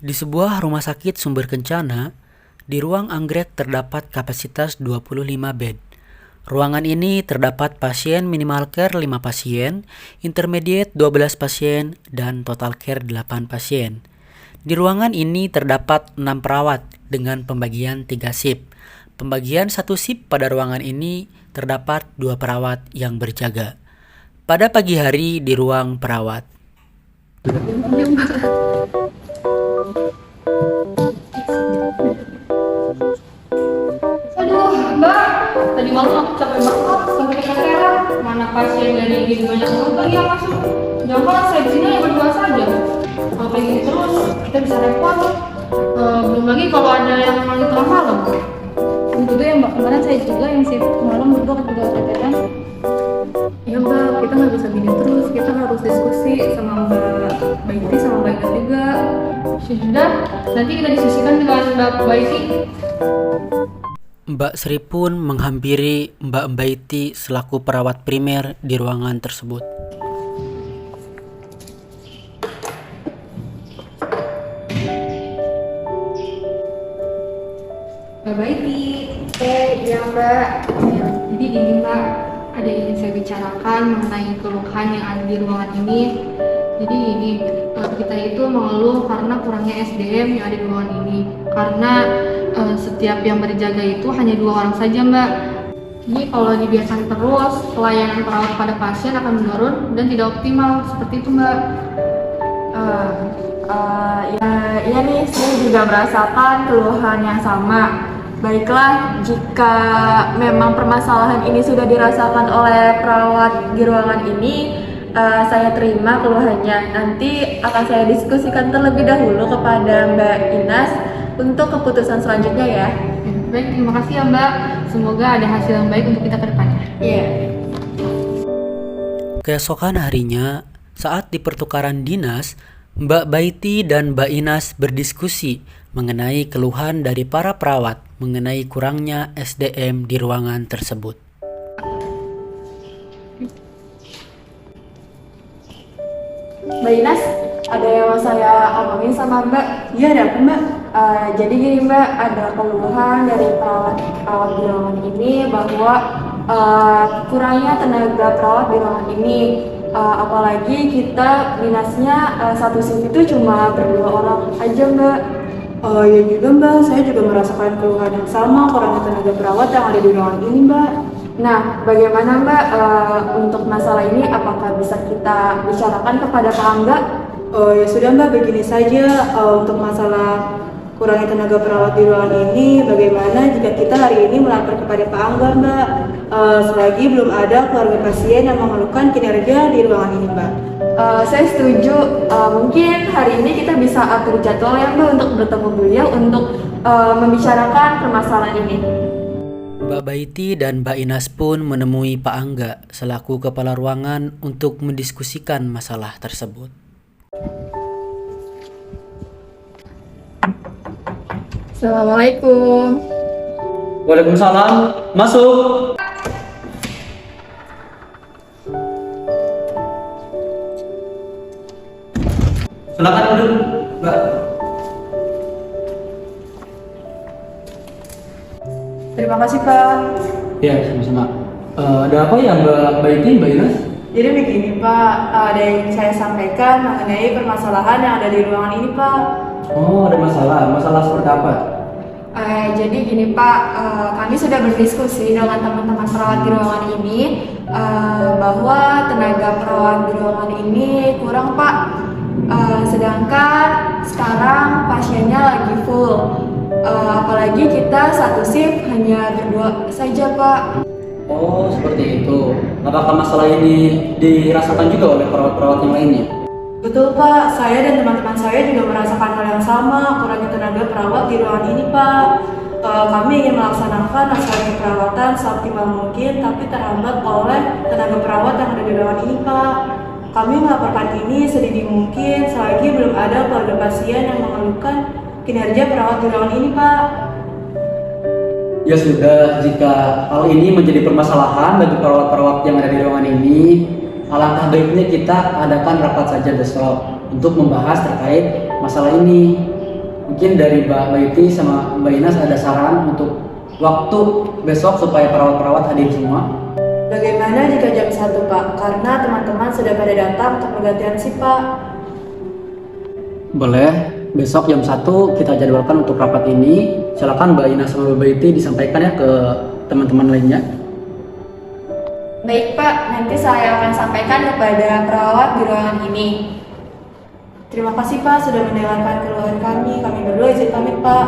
Di sebuah rumah sakit sumber kencana, di ruang anggrek terdapat kapasitas 25 bed. Ruangan ini terdapat pasien minimal care 5 pasien, intermediate 12 pasien, dan total care 8 pasien. Di ruangan ini terdapat 6 perawat dengan pembagian 3 shift. Pembagian satu shift pada ruangan ini terdapat 2 perawat yang berjaga. Pada pagi hari di ruang perawat. Aduh, Mbak, tadi malam aku capek banget sampai keteteran. Mana pasien dari gini banyak banget lagi yang masuk. Jangan saya di sini hanya berdua saja. Kalau kayak gini terus, kita bisa repot. Belum lagi kalau ada yang lagi tengah malam. Itu ya Mbak, kemarin saya juga yang shift malam berdua juga keteteran. Ya Mbak, kita nggak bisa gini terus, kita harus diskusi sama Mbak Baiti sama Mbak Ina juga. Sudah, nanti kita diskusikan dengan Mbak Baiti. Mbak Sri pun menghampiri Mbak Baiti selaku perawat primer di ruangan tersebut. Mbak Baiti, Ya Mbak, jadi gini Mbak, ada yang ingin saya bicarakan mengenai keluhan yang ada di ruangan ini. Jadi ini kita itu mengeluh karena kurangnya SDM yang ada di ruangan ini. Karena setiap yang berjaga itu hanya 2 orang saja Mbak. Jadi kalau dibiarkan terus, pelayanan perawat pada pasien akan menurun dan tidak optimal seperti itu Mbak. ya nih, saya juga merasakan keluhan yang sama. Baiklah, jika memang permasalahan ini sudah dirasakan oleh perawat di ruangan ini, saya terima keluhannya. Nanti akan saya diskusikan terlebih dahulu kepada Mbak Inas untuk keputusan selanjutnya ya. Baik, terima kasih ya Mbak. Semoga ada hasil yang baik untuk kita ke depannya. Iya. Keesokan harinya, saat di pertukaran dinas, Mbak Baiti dan Mbak Inas berdiskusi mengenai keluhan dari para perawat mengenai kurangnya SDM di ruangan tersebut. Mbak Inas, ada yang mau saya omongin sama Mbak. Iya, ada apa Mbak? Jadi gini Mbak, ada keluhan dari perawat di ruangan ini bahwa kurangnya tenaga perawat di ruangan ini. Apalagi kita dinasnya satu shift itu cuma berdua orang aja Mbak. Ya juga Mbak, saya juga merasakan keluhan yang sama, kurangnya tenaga perawat yang ada di ruangan ini Mbak. Nah, bagaimana Mbak untuk masalah ini? Apakah bisa kita bicarakan kepada Pak Angga? Ya sudah Mbak, begini saja untuk masalah kurangnya tenaga perawat di ruangan ini, bagaimana jika kita hari ini melapor kepada Pak Angga Mbak, selagi belum ada keluarga pasien yang mengeluhkan kinerja di ruangan ini Mbak. Saya setuju, mungkin hari ini kita bisa atur jadwal ya Mbak untuk bertemu beliau untuk membicarakan permasalahan ini. Mbak Baiti dan Mbak Inas pun menemui Pak Angga selaku kepala ruangan untuk mendiskusikan masalah tersebut. Assalamualaikum. Waalaikumsalam. Masuk. Silakan duduk, Mbak. Terima kasih Pak. Ya, sama-sama. Ada apa ya Mbak Baiti, Mbak Inas? Jadi begini Pak, ada yang ingin saya sampaikan mengenai permasalahan yang ada di ruangan ini Pak. Oh, ada masalah. Masalah seperti apa? Jadi gini Pak, kami sudah berdiskusi dengan teman-teman perawat di ruangan ini bahwa tenaga perawat di ruangan ini kurang Pak. Sedangkan sekarang pasiennya lagi full, apalagi kita satu shift hanya berdua saja Pak. Oh, seperti itu. Apakah masalah ini dirasakan juga oleh perawat-perawat yang lainnya? Betul Pak, saya dan teman-teman saya juga merasakan hal yang sama, kurangnya tenaga perawat di ruangan ini Pak. Kami ingin melaksanakan aspek keperawatan seoptimal mungkin, tapi terhambat oleh tenaga perawat yang ada di ruangan ini Pak. Kami melaporkan ini sedini mungkin selagi belum ada keluarga pasien yang mengeluhkan kinerja perawat di ruangan ini Pak. Ya sudah, jika hal ini menjadi permasalahan bagi perawat-perawat yang ada di ruangan ini, alangkah baiknya kita adakan rapat saja besok untuk membahas terkait masalah ini. Mungkin dari Mbak Baiti sama Mbak Inas ada saran untuk waktu besok supaya perawat-perawat hadir semua? Bagaimana jika jam 1 Pak? Karena teman-teman sudah pada datang untuk pergantian shift Pak. Boleh, besok jam 1 kita jadwalkan untuk rapat ini. Silakan Mbak Inas sama Mbak Baiti disampaikan ya ke teman-teman lainnya. Baik Pak, nanti saya akan sampaikan kepada perawat di ruangan ini. Terima kasih Pak sudah mendengarkan keluhan kami. Kami berdua izin pamit Pak.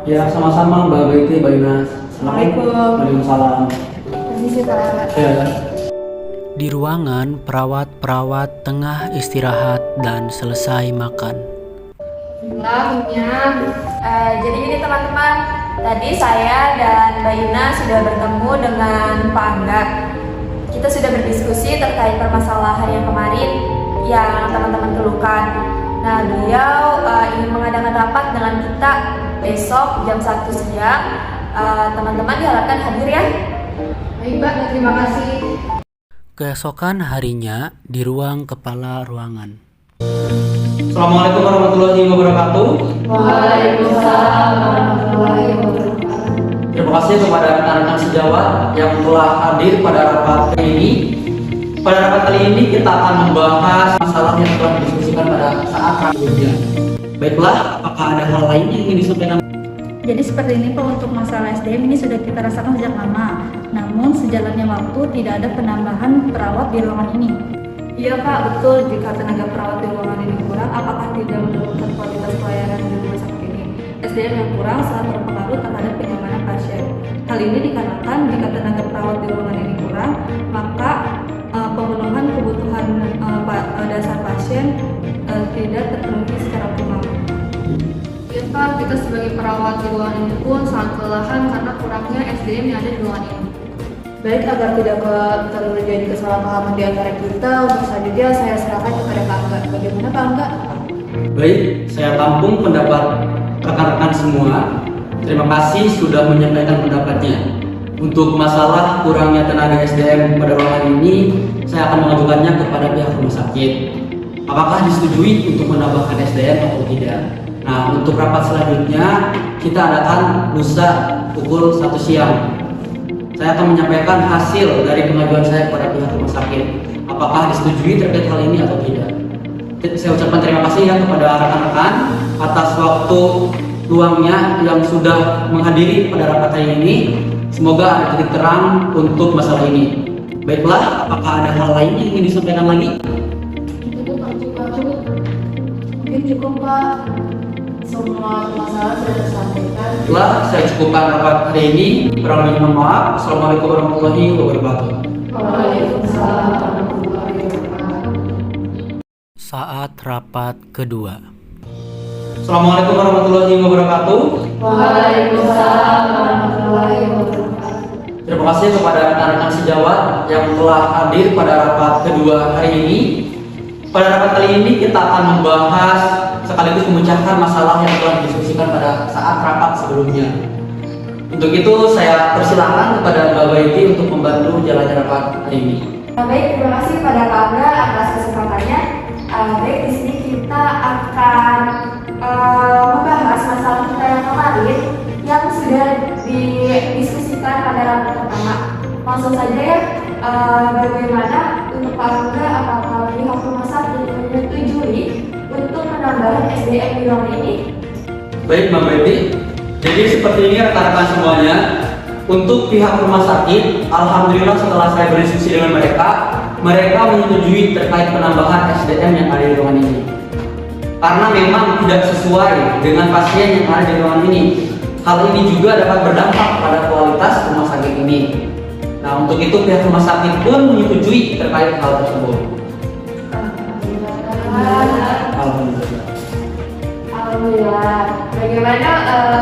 Ya, sama-sama Mbak Baiti, Mbak Inas. Assalamualaikum. Waalaikumsalam. Permisi Pak. Ya. Di ruangan, perawat-perawat tengah istirahat dan selesai makan. Jadi gini teman-teman, tadi saya dan Mbak Ina sudah bertemu dengan Pak Angga. Kita sudah berdiskusi terkait permasalahan yang kemarin yang teman-teman keluhkan. Nah, beliau ingin mengadakan rapat dengan kita besok jam 1 siang. Teman-teman diharapkan hadir ya. Baik Mbak, terima kasih. Keesokan harinya di ruang kepala ruangan. Assalamualaikum warahmatullahi wabarakatuh. Waalaikumsalam warahmatullahi wabarakatuh. Terima kasih kepada rekan-rekan sejawat yang telah hadir pada rapat kali ini. Pada rapat kali ini kita akan membahas masalah yang telah didiskusikan pada saat rapat sebelumnya. Baiklah, apakah ada hal lain yang ingin disampaikan? Jadi seperti ini Pak, untuk masalah SDM ini sudah kita rasakan sejak lama. Namun sejalannya waktu tidak ada penambahan perawat di ruangan ini. Iya Pak, betul. Jika tenaga perawat di ruangan ini kurang, apakah tidak menurunkan kualitas pelayanan di rumah sakit ini? SDM yang kurang sangat berpengaruh terhadap kenyamanan pasien. Hal ini dikarenakan jika tenaga perawat di ruangan ini kurang, maka pemenuhan kebutuhan dasar pasien tidak terpenuhi secara optimal. Iya Pak, kita sebagai perawat di ruangan ini pun sangat kelelahan karena kurangnya SDM yang ada di ruangan ini. Baik, agar tidak terjadi kesalahpahaman di antara kita, untuk selanjutnya saya serahkan kepada Pak Angga. Bagaimana Pak Angga? Baik, saya tampung pendapat rekan-rekan semua. Terima kasih sudah menyampaikan pendapatnya. Untuk masalah kurangnya tenaga SDM pada ruangan ini, saya akan mengajukannya kepada pihak rumah sakit. Apakah disetujui untuk menambahkan SDM atau tidak? Nah, untuk rapat selanjutnya kita adakan lusa pukul 1 siang. Saya akan menyampaikan hasil dari pengajuan saya kepada pihak rumah sakit. Apakah disetujui terkait hal ini atau tidak? Saya ucapkan terima kasih ya kepada rekan-rekan atas waktu luangnya yang sudah menghadiri pada rapat hari ini. Semoga ada titik terang untuk masalah ini. Baiklah, apakah ada hal lain yang ingin disampaikan lagi? Mungkin cukup Pak. Semua masalah sudah tersampaikan. Setelah saya cukupkan rapat hari ini, kurang lebih mohon maaf. Assalamualaikum warahmatullahi wabarakatuh. Waalaikumsalam warahmatullahi wabarakatuh. Saat rapat kedua. Assalamualaikum warahmatullahi wabarakatuh. Waalaikumsalam warahmatullahi wabarakatuh. Terima kasih kepada rekan-rekan sejawat yang telah hadir pada rapat kedua hari ini. Pada rapat kali ini kita akan membahas sekaligus memecahkan masalah yang telah didiskusikan pada saat rapat sebelumnya. Untuk itu saya persilakan kepada Mbak Baiti untuk membantu jalannya rapat hari ini. Baik, terima kasih kepada Pak Angga atas kesempatannya. Baik, di sini kita akan membahas masalah kita yang kemarin yang sudah didiskusikan pada rapat pertama. Langsung saja ya, bagaimana untuk Pak Angga, apakah pihak rumah sakit menyetujui untuk penambahan SDM di ruangan ini? Baik Mbak Baiti, jadi seperti ini rekan-rekan semuanya. Untuk pihak rumah sakit, alhamdulillah setelah saya berdiskusi dengan mereka menyetujui terkait penambahan SDM yang ada di ruangan ini. Karena memang tidak sesuai dengan pasien yang ada di ruangan ini. Hal ini juga dapat berdampak pada kualitas rumah sakit ini. Nah, untuk itu pihak rumah sakit pun menyetujui terkait hal tersebut. Alhamdulillah. Bagaimana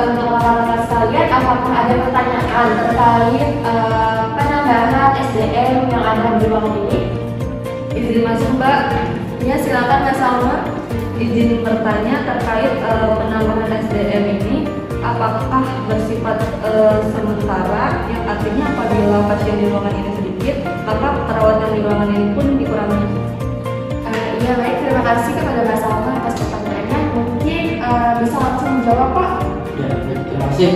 untuk rekan-rekan sekalian, apakah ada pertanyaan terkait penambahan SDM yang ada di ruangan ini? Izin masuk Mbak. Ya silakan Mbak Salma. Izin bertanya terkait penambahan SDM ini, apakah bersifat sementara, yang artinya apabila pasien di ruangan ini sedikit, maka perawatan di ruangan ini pun dikurangi? Iya baik, terima kasih kepada Mbak Salma atas pertanyaannya. Mungkin bisa langsung jawab, Pak. Ya, terima kasih.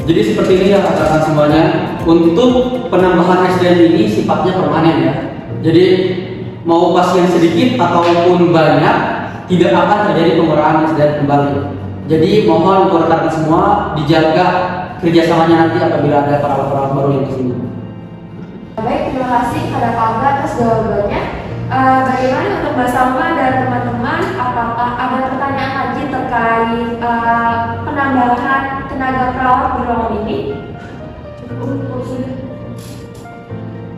Jadi seperti ini ya rekan semuanya. Untuk penambahan SDM ini sifatnya permanen ya. Jadi mau pasien sedikit ataupun banyak, tidak akan terjadi pengurangan SDM kembali. Jadi mohon untuk rekan semua dijaga kerjasamanya nanti apabila ada perawat-perawat baru yang di sini. Baik, terima kasih kepada Pak Angga atas jawabannya. Bagaimana untuk Mbak Salma dan teman-teman? Apakah ada pertanyaan lagi terkait penambahan tenaga perawat di ruangan ini?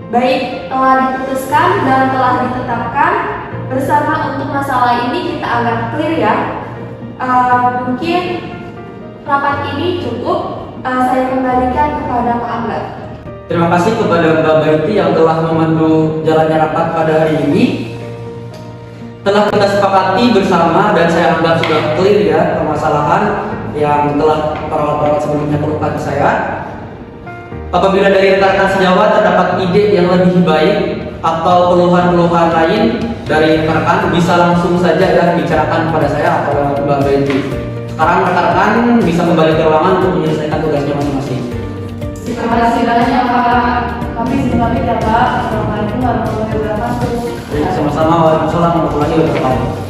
Baik, telah diputuskan dan telah ditetapkan bersama untuk masalah ini kita anggap clear ya. Mungkin rapat ini cukup. Saya kembalikan kepada Pak Angga. Terima kasih kepada Mbak Baiti yang telah memandu jalannya rapat pada hari ini. Telah kita sepakati bersama dan saya anggap sudah clear ya permasalahan yang telah perawat-perawat sebelumnya keluhkan ke saya. Apabila dari rekan-rekan sejawat terdapat ide yang lebih baik atau keluhan-keluhan lain dari rekan-rekan, bisa langsung saja ya bicarakan kepada saya atau Mbak Baiti. Sekarang rekan-rekan bisa kembali ke ruangan untuk menyelesaikan tugasnya masing-masing. Terima kasih banyak Pak. Kami pamit ya Pak. Assalamualaikum warahmatullahi wabarakatuh. Sama-sama. Waalaikumsalam warahmatullahi wabarakatuh.